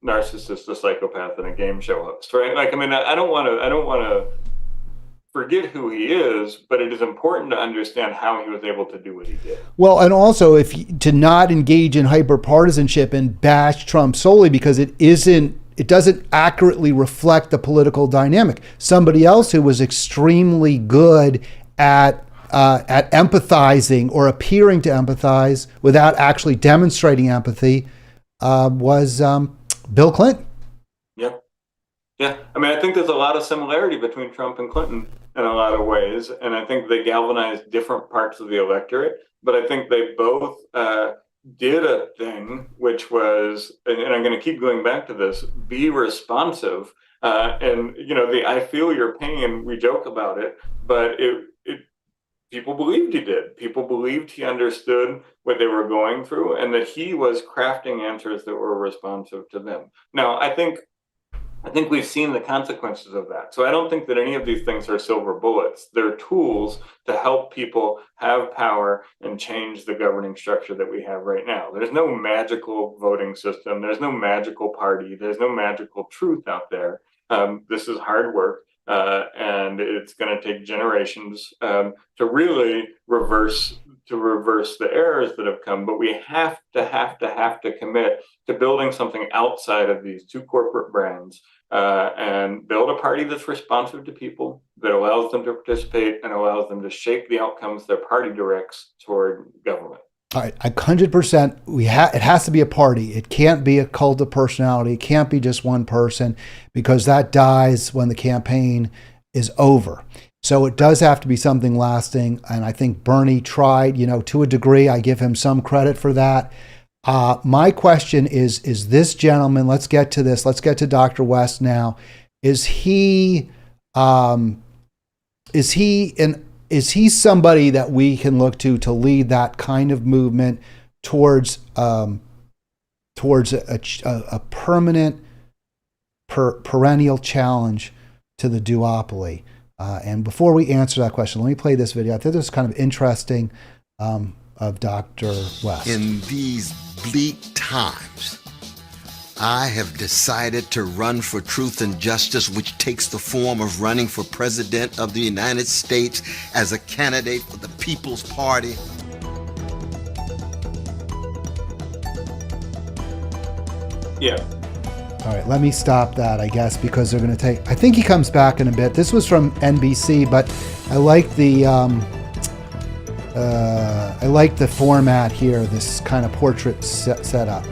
narcissist, a psychopath, and a game show host, right? Like, I mean, I don't want to forget who he is, but it is important to understand how he was able to do what he did. Well, and also to not engage in hyper-partisanship and bash Trump solely because it doesn't accurately reflect the political dynamic. Somebody else who was extremely good at empathizing or appearing to empathize without actually demonstrating empathy was Bill Clinton. Yeah. I mean, I think there's a lot of similarity between Trump and Clinton in a lot of ways, and I think they galvanized different parts of the electorate. But I think they both did a thing which was, and I'm going to keep going back to this: be responsive. And the "I feel your pain." We joke about it, but people believed he did. People believed he understood what they were going through and that he was crafting answers that were responsive to them. Now, I think we've seen the consequences of that. So I don't think that any of these things are silver bullets. They're tools to help people have power and change the governing structure that we have right now. There's no magical voting system. There's no magical party. There's no magical truth out there. This is hard work. And it's going to take generations to really reverse the errors that have come. But we have to commit to building something outside of these two corporate brands and build a party that's responsive to people, that allows them to participate and allows them to shape the outcomes their party directs toward government. All right, 100%. It has to be a party. It can't be a cult of personality. It can't be just one person, because that dies when the campaign is over. So it does have to be something lasting. And I think Bernie tried, to a degree. I give him some credit for that. My question is this gentleman, let's get to this. Let's get to Dr. West now. Is he somebody that we can look to lead that kind of movement towards a permanent, perennial challenge to the duopoly? And before we answer that question, let me play this video. I think this is kind of interesting of Dr. West. In these bleak times, I have decided to run for truth and justice, which takes the form of running for president of the United States as a candidate for the People's Party. Yeah. All right, let me stop that, I guess, because they're going to I think he comes back in a bit. This was from NBC, but I like the format here, this kind of portrait setup.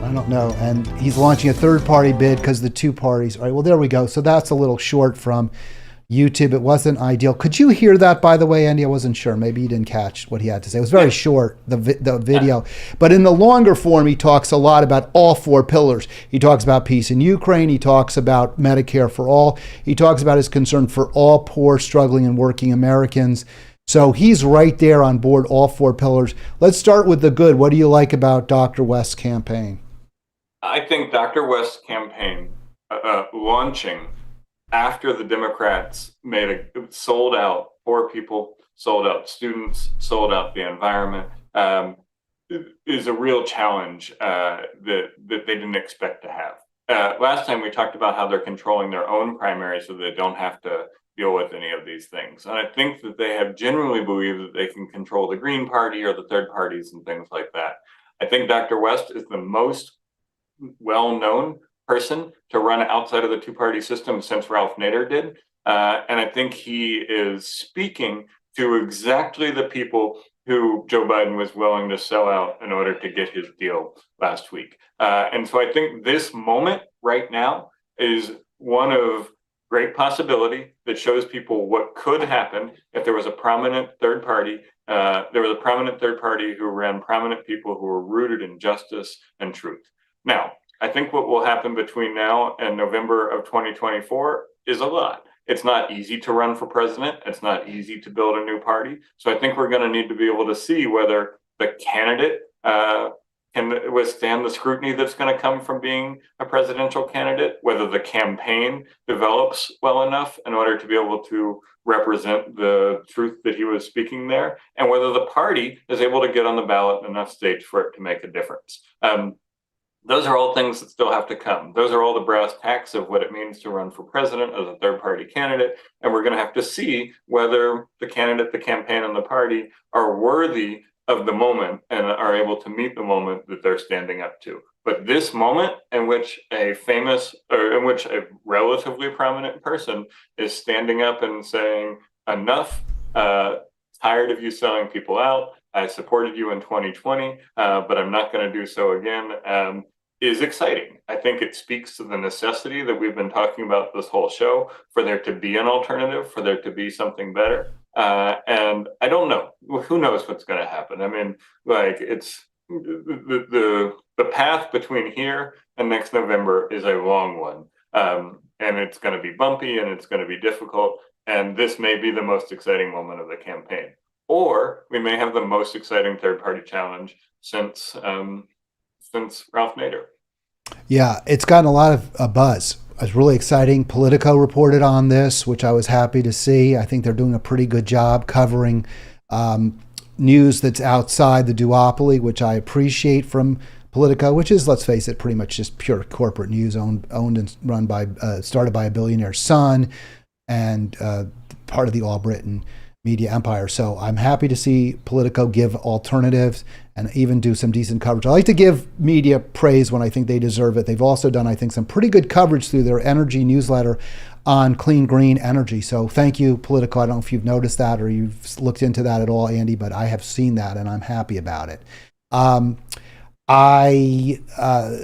I don't know. And he's launching a third-party bid because the two parties. All right, well, there we go. So that's a little short from YouTube. It wasn't ideal. Could you hear that, by the way, Andy? I wasn't sure. Maybe you didn't catch what he had to say. It was very short, the video. But in the longer form, he talks a lot about all four pillars. He talks about peace in Ukraine. He talks about Medicare for all. He talks about his concern for all poor, struggling, and working Americans. So he's right there on board all four pillars. Let's start with the good. What do you like about Dr. West's campaign? I think Dr. West's campaign launching after the Democrats sold out poor people, sold out students, sold out the environment, is a real challenge that they didn't expect to have. Last time we talked about how they're controlling their own primaries so they don't have to deal with any of these things. And I think that they have generally believed that they can control the Green Party or the third parties and things like that. I think Dr. West is the most well-known person to run outside of the two-party system since Ralph Nader did. And I think he is speaking to exactly the people who Joe Biden was willing to sell out in order to get his deal last week. And so I think this moment right now is one of great possibility that shows people what could happen if there was a prominent third party. There was a prominent third party who ran prominent people who were rooted in justice and truth. Now, I think what will happen between now and November of 2024 is a lot. It's not easy to run for president. It's not easy to build a new party. So I think we're going to need to be able to see whether the candidate can withstand the scrutiny that's going to come from being a presidential candidate, whether the campaign develops well enough in order to be able to represent the truth that he was speaking there, and whether the party is able to get on the ballot in enough states for it to make a difference. Those are all things that still have to come. Those are all the brass tacks of what it means to run for president as a third-party candidate. And we're going to have to see whether the candidate, the campaign, and the party are worthy of the moment and are able to meet the moment that they're standing up to. But this moment in which a relatively prominent person is standing up and saying, enough, tired of you selling people out, I supported you in 2020, but I'm not going to do so again, is exciting. I think it speaks to the necessity that we've been talking about this whole show for there to be an alternative, for there to be something better. And I don't know. Who knows what's going to happen? I mean, like, it's the path between here and next November is a long one. And it's going to be bumpy and it's going to be difficult. And this may be the most exciting moment of the campaign. Or we may have the most exciting third-party challenge since Ralph Nader. Yeah, it's gotten a lot of buzz. It's really exciting. Politico reported on this, which I was happy to see. I think they're doing a pretty good job covering news that's outside the duopoly, which I appreciate from Politico, which is, let's face it, pretty much just pure corporate news owned and run by, started by a billionaire's son and part of the All Britain media empire. So I'm happy to see Politico give alternatives and even do some decent coverage. I like to give media praise when I think they deserve it. They've also done, I think, some pretty good coverage through their energy newsletter on clean green energy. So thank you, Politico. I don't know if you've noticed that or you've looked into that at all, Andy, but I have seen that and I'm happy about it. I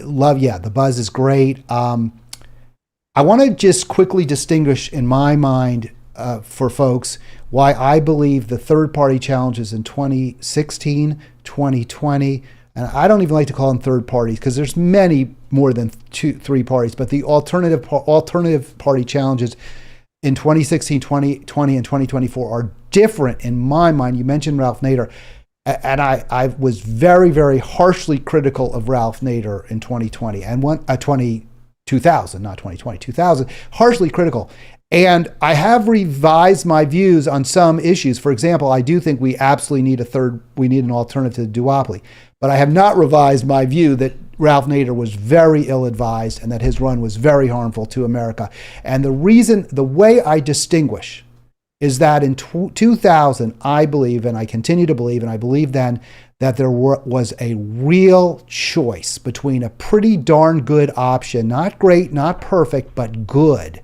love, the buzz is great. I want to just quickly distinguish in my mind for folks why I believe the third-party challenges in 2016, 2020, and I don't even like to call them third parties because there's many more than 2-3 parties, but the alternative party challenges in 2016, 2020, and 2024 are different in my mind. You mentioned Ralph Nader, and I was very, very harshly critical of Ralph Nader in 2020 and 2000, not 2020, 2000, harshly critical. And I have revised my views on some issues. For example, I do think we absolutely need an alternative to the duopoly. But I have not revised my view that Ralph Nader was very ill-advised and that his run was very harmful to America. And the way I distinguish is that in 2000, I believe, and I continue to believe, and I believe then, that there was a real choice between a pretty darn good option, not great, not perfect, but good.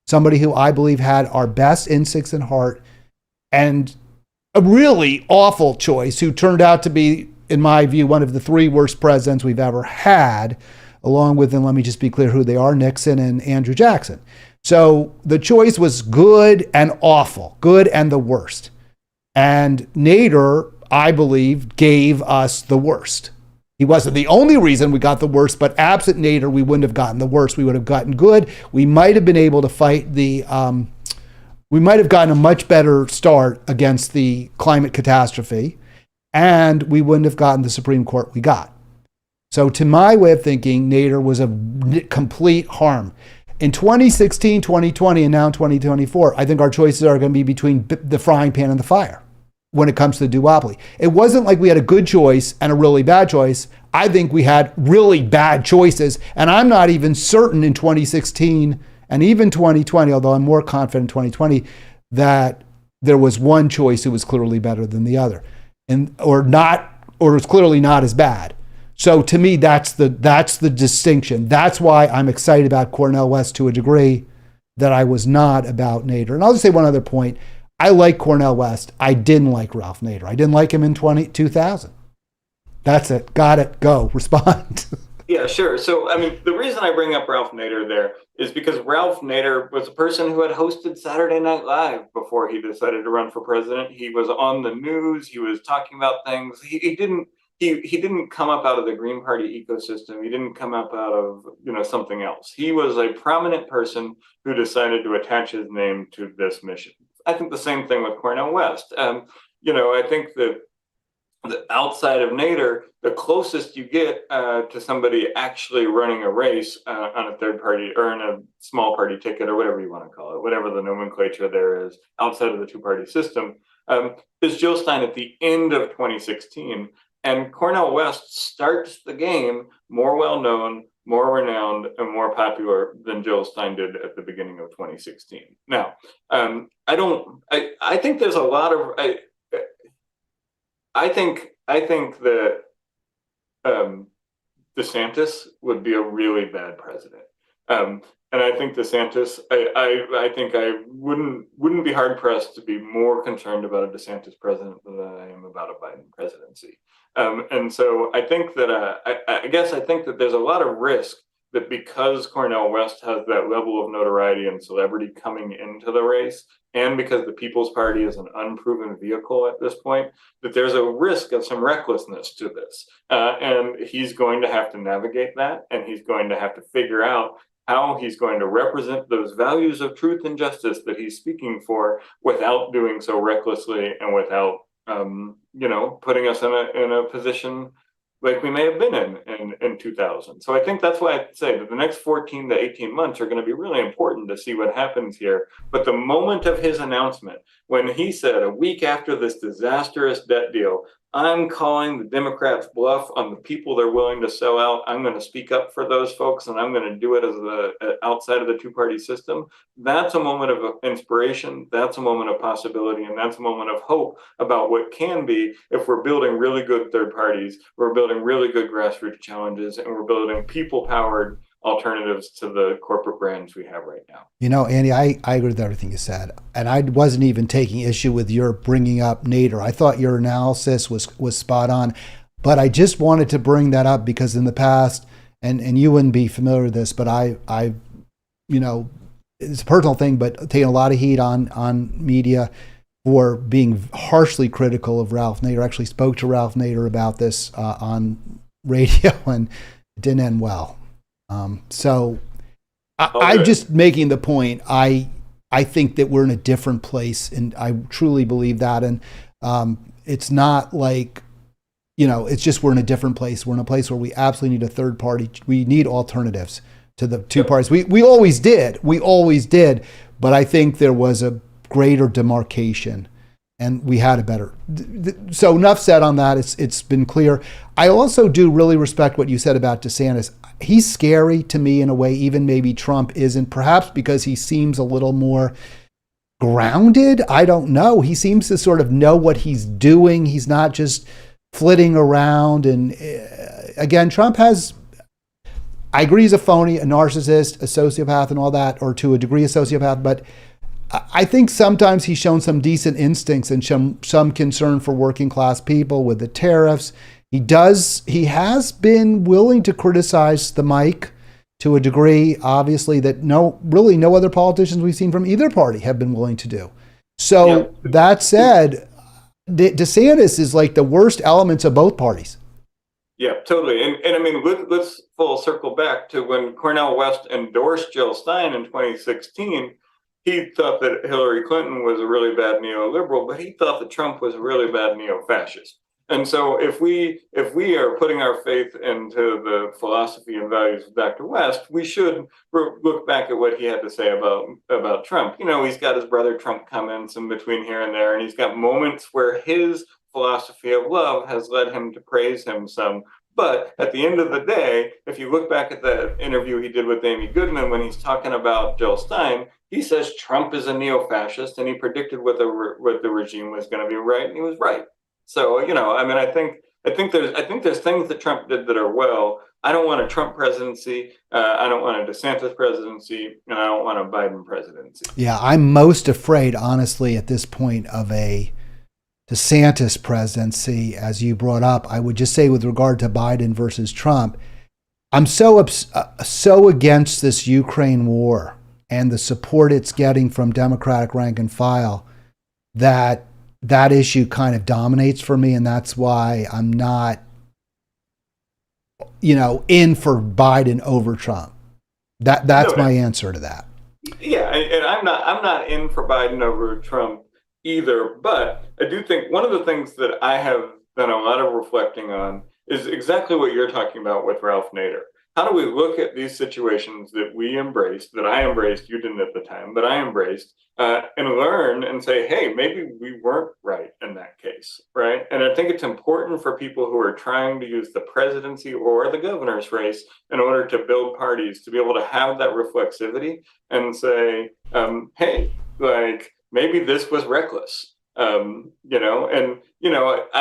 Somebody who I believe had our best instincts and heart, and a really awful choice who turned out to be, in my view, one of the 3 worst presidents we've ever had, along with, and let me just be clear who they are, Nixon and Andrew Jackson. So the choice was good and awful, good and the worst. And Nader, I believe, gave us the worst. He wasn't the only reason we got the worst, but absent Nader, we wouldn't have gotten the worst. We would have gotten good. We might have been able to fight the we might have gotten a much better start against the climate catastrophe, and we wouldn't have gotten the Supreme Court we got. So to my way of thinking, Nader was a complete harm. In 2016, 2020, and now in 2024, I think our choices are going to be between the frying pan and the fire when it comes to the duopoly. It wasn't like we had a good choice and a really bad choice. I think we had really bad choices, and I'm not even certain in 2016 and even 2020, although I'm more confident in 2020, that there was one choice that was clearly better than the other, or it's clearly not as bad. So to me, that's the distinction. That's why I'm excited about Cornel West to a degree that I was not about Nader. And I'll just say one other point. I like Cornel West. I didn't like Ralph Nader. I didn't like him in 2000. That's it. Got it. Go. Respond. Yeah, sure. So, I mean, the reason I bring up Ralph Nader there is because Ralph Nader was a person who had hosted Saturday Night Live before he decided to run for president. He was on the news. He was talking about things. He didn't come up out of the Green Party ecosystem. He didn't come up out of, something else. He was a prominent person who decided to attach his name to this mission. I think the same thing with Cornel West. I think that outside of Nader, the closest you get to somebody actually running a race on a third party or in a small party ticket or whatever you want to call it, whatever the nomenclature there is outside of the two-party system, is Jill Stein at the end of 2016. And Cornel West starts the game more well-known, more renowned, and more popular than Jill Stein did at the beginning of 2016. Now, I think there's a lot of, I think that DeSantis would be a really bad president. And I think DeSantis, I think I wouldn't be hard pressed to be more concerned about a DeSantis president than I am about a Biden presidency. And so I think that I think that there's a lot of risk that because Cornel West has that level of notoriety and celebrity coming into the race, and because the People's Party is an unproven vehicle at this point, that there's a risk of some recklessness to this. And he's going to have to navigate that, and he's going to have to figure out how he's going to represent those values of truth and justice that he's speaking for without doing so recklessly and without, putting us in a position like we may have been in 2000. So I think that's why I say that the next 14 to 18 months are going to be really important to see what happens here. But the moment of his announcement, when he said a week after this disastrous debt deal, I'm calling the Democrats bluff on the people they're willing to sell out. I'm going to speak up for those folks, and I'm going to do it as outside of the two-party system. That's a moment of inspiration. That's a moment of possibility, and that's a moment of hope about what can be if we're building really good third parties, we're building really good grassroots challenges, and we're building people-powered alternatives to the corporate brands we have right now. Andy, I agree with everything you said. And I wasn't even taking issue with your bringing up Nader. I thought your analysis was spot on. But I just wanted to bring that up because in the past, and you wouldn't be familiar with this, but I it's a personal thing, but taking a lot of heat on media for being harshly critical of Ralph Nader. I actually spoke to Ralph Nader about this on radio, and it didn't end well. I'm just making the point. I think that we're in a different place, and I truly believe that. And it's not like, it's just we're in a different place. We're in a place where we absolutely need a third party. We need alternatives to the two parties. We always did. But I think there was a greater demarcation, and we had a better. So enough said on that. It's been clear. I also do really respect what you said about DeSantis. He's scary to me in a way, even maybe Trump isn't, perhaps because he seems a little more grounded. I don't know. He seems to sort of know what he's doing. He's not just flitting around. And again, Trump has, I agree, he's a phony, a narcissist, a sociopath and all that, or to a degree a sociopath, but I think sometimes he's shown some decent instincts and some concern for working class people with the tariffs. He has been willing to criticize the mic to a degree, obviously, that no other politicians we've seen from either party have been willing to do. So That said, DeSantis is like the worst elements of both parties. Yeah, totally. And I mean, let's full circle back to when Cornel West endorsed Jill Stein in 2016. he thought that Hillary Clinton was a really bad neoliberal, but he thought that Trump was a really bad neo-fascist. And so if we are putting our faith into the philosophy and values of Dr. West, we should look back at what he had to say about Trump. You know, he's got his brother Trump comments in between here and there, and he's got moments where his philosophy of love has led him to praise him some. But at the end of the day, if you look back at the interview he did with Amy Goodman when he's talking about Jill Stein, he says Trump is a neo-fascist, and he predicted what the regime was going to be, right, and he was right. So, you know, I mean, I think there's things that Trump did that are well. I don't want a Trump presidency. I don't want a DeSantis presidency, and I don't want a Biden presidency. Yeah, I'm most afraid, honestly, at this point of a DeSantis presidency, as you brought up. I would just say with regard to Biden versus Trump, I'm so against this Ukraine war and the support it's getting from Democratic rank and file that issue kind of dominates for me, and that's why I'm not, in for Biden over Trump. That's my answer to that. Yeah, and I'm not in for Biden over Trump either, but I do think one of the things that I have done a lot of reflecting on is exactly what you're talking about with Ralph Nader. How do we look at these situations that we embraced, that I embraced, you didn't at the time, but I embraced, and learn and say, hey, maybe we weren't right in that case, right? And I think it's important for people who are trying to use the presidency or the governor's race in order to build parties to be able to have that reflexivity and say, hey, like, maybe this was reckless. I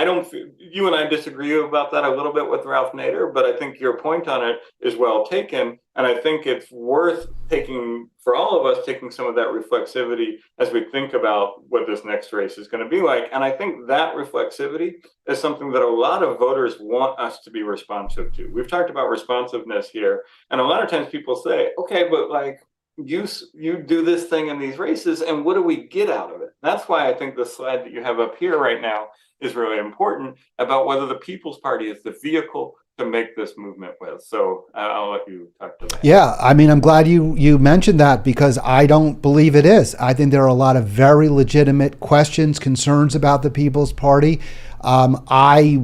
don't, you and I disagree about that a little bit with Ralph Nader, but I think your point on it is well taken. And I think it's worth taking, for all of us, taking some of that reflexivity as we think about what this next race is going to be like. And I think that reflexivity is something that a lot of voters want us to be responsive to. We've talked about responsiveness here. And a lot of times people say, okay, but like, you do this thing in these races, and what do we get out of it? That's why I think the slide that you have up here right now is really important about whether the People's Party is the vehicle to make this movement with. So I'll let you talk to that. Yeah, I mean, I'm glad you mentioned that, because I don't believe it is. I think there are a lot of very legitimate questions, concerns about the People's Party. I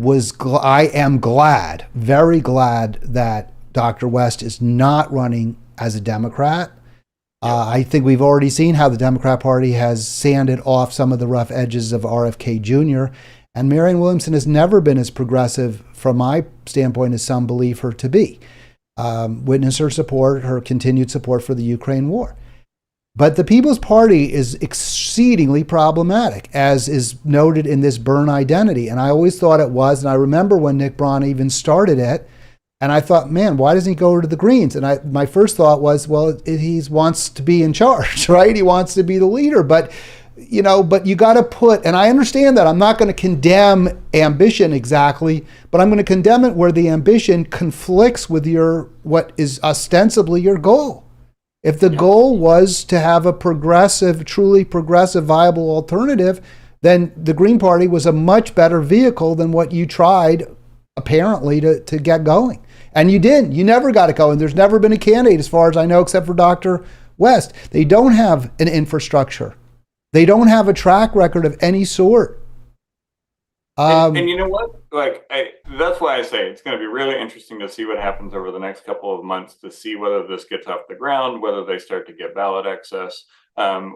am glad, very glad, that Dr. West is not running as a Democrat. I think we've already seen how the Democrat Party has sanded off some of the rough edges of RFK Jr., and Marianne Williamson has never been as progressive, from my standpoint, as some believe her to be. Witness her support, her continued support for the Ukraine war. But the People's Party is exceedingly problematic, as is noted in this Byrne identity. And I always thought it was, and I remember when Nick Braun even started it, and I thought, man, why doesn't he go to the Greens? And my first thought was, well, he wants to be in charge, right? He wants to be the leader. But you got to put, and I understand that. I'm not going to condemn ambition exactly, but I'm going to condemn it where the ambition conflicts with what is ostensibly your goal. If the goal was to have a progressive, truly progressive, viable alternative, then the Green Party was a much better vehicle than what you tried, apparently, to get going. And you didn't. You never got it going. There's never been a candidate, as far as I know, except for Dr. West. They don't have an infrastructure. They don't have a track record of any sort. And you know what? That's why I say it's going to be really interesting to see what happens over the next couple of months, to see whether this gets off the ground, whether they start to get ballot access,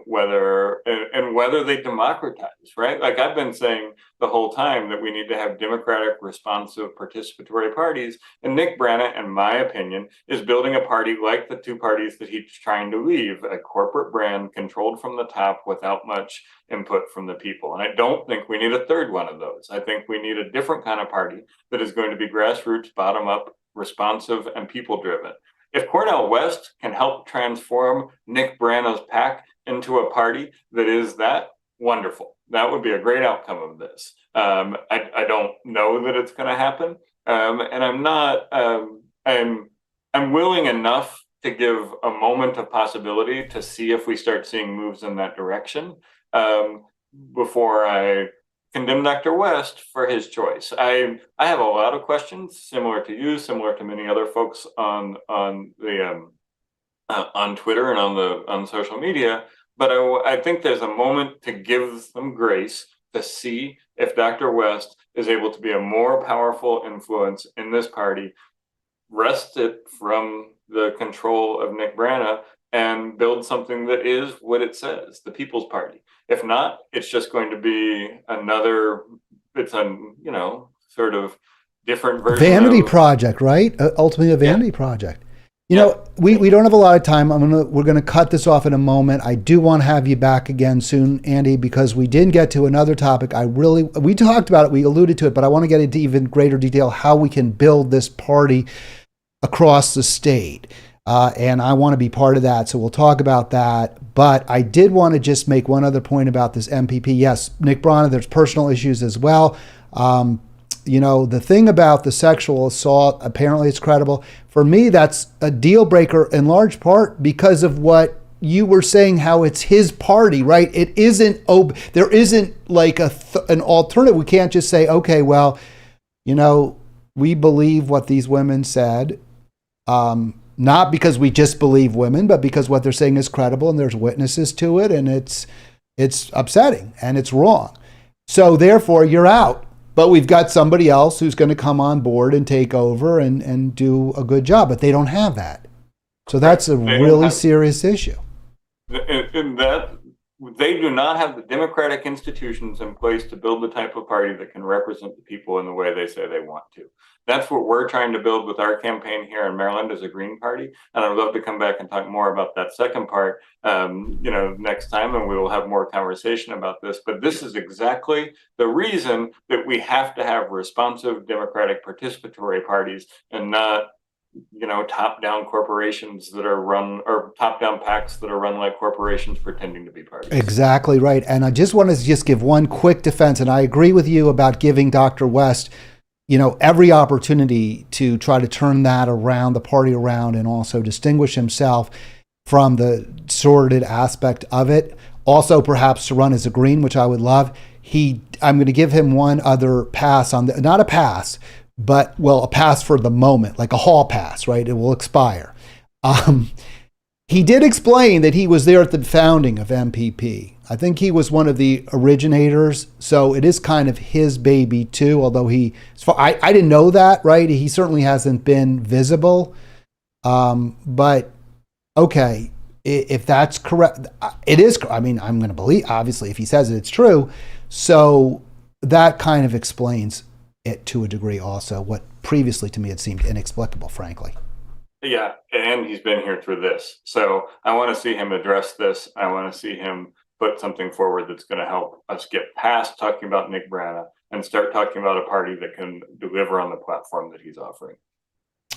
whether they democratize, right? Like I've been saying the whole time that we need to have democratic, responsive, participatory parties. And Nick Brannett, in my opinion, is building a party like the two parties that he's trying to leave, a corporate brand controlled from the top without much input from the people. And I don't think we need a third one of those. I think we need a different kind of party that is going to be grassroots, bottom up, responsive, and people driven. If Cornel West can help transform Nick Branno's PAC into a party that is that, wonderful. That would be a great outcome of this. I don't know that it's going to happen, and I'm not. I'm willing enough to give a moment of possibility to see if we start seeing moves in that direction before I condemn Dr. West for his choice. I have a lot of questions, similar to you, similar to many other folks on Twitter and on social media. but I think there's a moment to give them grace to see if Dr. West is able to be a more powerful influence in this party, wrest it from the control of Nick Brana, and build something that is what it says, the People's Party. If not, it's just going to be another, it's a, sort of different version. Vanity project, right? Ultimately a vanity project. We don't have a lot of time. We're gonna cut this off in a moment. I do want to have you back again soon, Andy, because we didn't get to another topic. We talked about it, we alluded to it, but I want to get into even greater detail how we can build this party across the state. And I want to be part of that. So we'll talk about that. But I did want to just make one other point about this MPP. Yes, Nick Brana, there's personal issues as well. The thing about the sexual assault, apparently it's credible. For me, that's a deal breaker in large part because of what you were saying, how it's his party, right? It isn't, there isn't like an alternative. We can't just say, okay, well, we believe what these women said. Not because we just believe women, but because what they're saying is credible and there's witnesses to it, and it's upsetting and it's wrong. So therefore, you're out. But we've got somebody else who's going to come on board and take over and do a good job. But they don't have that. So that's a really serious issue. In that they do not have the democratic institutions in place to build the type of party that can represent the people in the way they say they want to. That's what we're trying to build with our campaign here in Maryland as a Green Party. And I'd love to come back and talk more about that second part, next time, and we will have more conversation about this. But this is exactly the reason that we have to have responsive democratic participatory parties and not top-down corporations that are run, or top-down PACs that are run like corporations pretending to be parties. Exactly right. And I just want to give one quick defense, and I agree with you about giving Dr. West, every opportunity to try to turn that around, the party around, and also distinguish himself from the sordid aspect of it. Also, perhaps to run as a Green, which I would love. I'm going to give him one other pass on not a pass, but a pass for the moment, like a hall pass, right? It will expire. He did explain that he was there at the founding of MPP. I think he was one of the originators, so it is kind of his baby too, although I didn't know that, right? He certainly hasn't been visible. But okay, if that's correct, it is, I'm going to believe, obviously, if he says it's true. So that kind of explains it to a degree also, what previously to me had seemed inexplicable, frankly. Yeah, and he's been here through this. So I want to see him address this. I want to see him put something forward that's going to help us get past talking about Nick Brana and start talking about a party that can deliver on the platform that he's offering.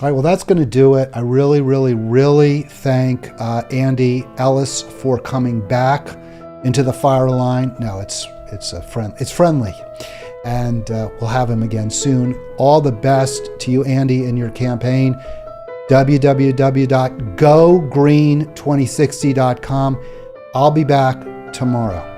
All right, well, that's going to do it. I really, really, really thank Andy Ellis for coming back into the fire line. No, it's friendly. And we'll have him again soon. All the best to you, Andy, in your campaign. www.gogreen2060.com. I'll be back tomorrow.